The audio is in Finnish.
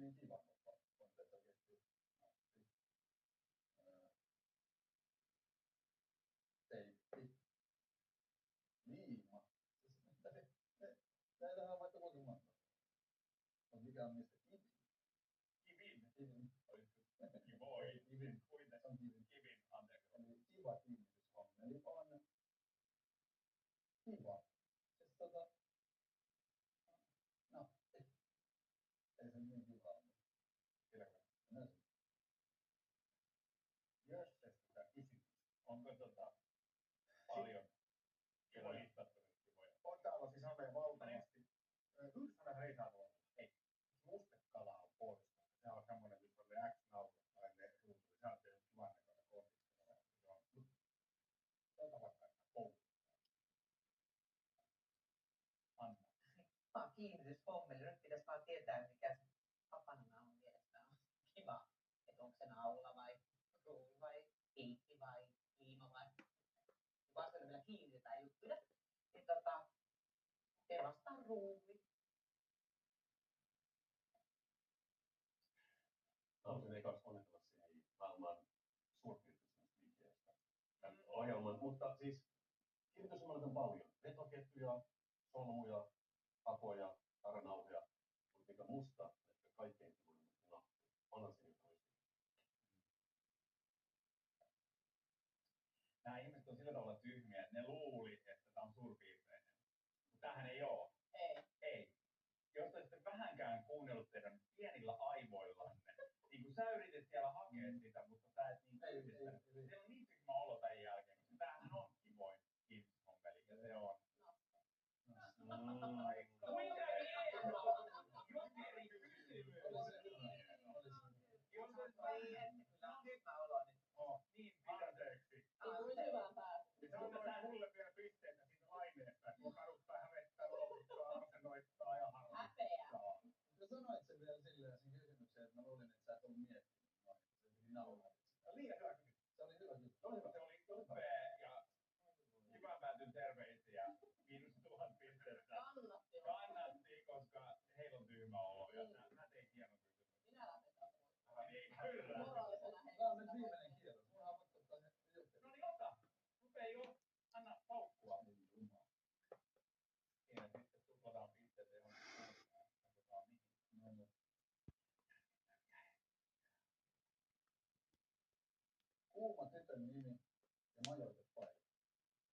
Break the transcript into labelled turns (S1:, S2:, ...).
S1: niin kiva, mutta on se oikeasti teippi, liima. Näitähän on vaikka kuinka monta. On mikä on niistä kivin. Kivin.
S2: Kivoi.
S1: Kivin.
S2: Kuitenkin.
S1: On kivin.
S2: Kivin, anteeksi.
S1: Eli kiva kiinnityshomma. Eli on kiva. Siis nappi. Ei se niin kiva ole.
S2: Silläkö?
S1: No.
S2: Jösses sitä kysymys. Onko paljon kivoja listattuneita kivoja?
S1: On täällä siis Ame valtavasti. Ylsänä ei saa olla.
S2: Ei.
S1: Mustekala on pois. Se on semmoinen, missä on ne X-naulat tai ne ruutuja. Se on se kivan näköinen kondistella. Se on vaikka koulussa.
S2: Anna.
S3: Kiva kiinnityshommeli. Nyt pitäisi vaan tietää, mikä se papananaulun mielestä on kiva. Että onko se naula vai ruuvi vai piikki vai liima vai vasta vielä kiinnitetään juttuja. Niin te vastaan ruuvi.
S4: Haluaisin ekaksi onnitella siihen maailman suurpiirteisemmistä liikkeestä tämän ohjelman, mutta siis kiinnityshommeli on paljon. Vetoketjuja, solmuja, hapoja, taranauhoja, mutta mikä musta, että kaikkein kivoin on nappi. Onhan se nyt oikein.
S2: Nämä ihmiset on sillä tavalla tyhmiä, että ne luuli, että tämä on suurpiirteinen. Mutta tämähän ei ole. Ei. Jos olisitte vähänkään kuunnellut teidän pienillä aivoillanne, niin kuin sä yritit siellä hakea sitä, mutta sä et niin yhdistänyt. Siellä on niin tyhmä olo tämän jälkeen, koska tämähän on kivoin kiinnityshommeli, ja se on. Kuinka hienoa! Jokeri kysymys! Jos et niin, anteeksi. Se on mulle vielä pisteitä siitä aineesta, että mun kaduttaa hävettää luovuttaa, asennoittaa ja harmittaa.
S1: Sä sanoit sen vielä silleen sen kysymyksen, että mä luulin, että sä et ollut miettinyt noin, että se piti naulaa.
S2: Liian hyvä kysymys.
S1: Se oli hyvä kysymys.
S2: Se oli upea ja hyvän päätyn terveisiä. -1000 pistettä. Kannatti, koska heillä on tyhmä olo ja mä tein hienon kysymyksen.
S3: Minä lähdetään pois.
S2: Niin, kyllä.
S1: Tää on nyt viimeinen kierros. Mulla on pakko ottaa se juttu.
S2: No niin, ota. Rupee jo. Anna paukkua.
S1: Ei jumala.
S2: Siinä sitten tuplataan pisteet johonkin suuntaan. Katsotaan mihin.
S1: No niin. Kuuma tytön nimi ja majoitettu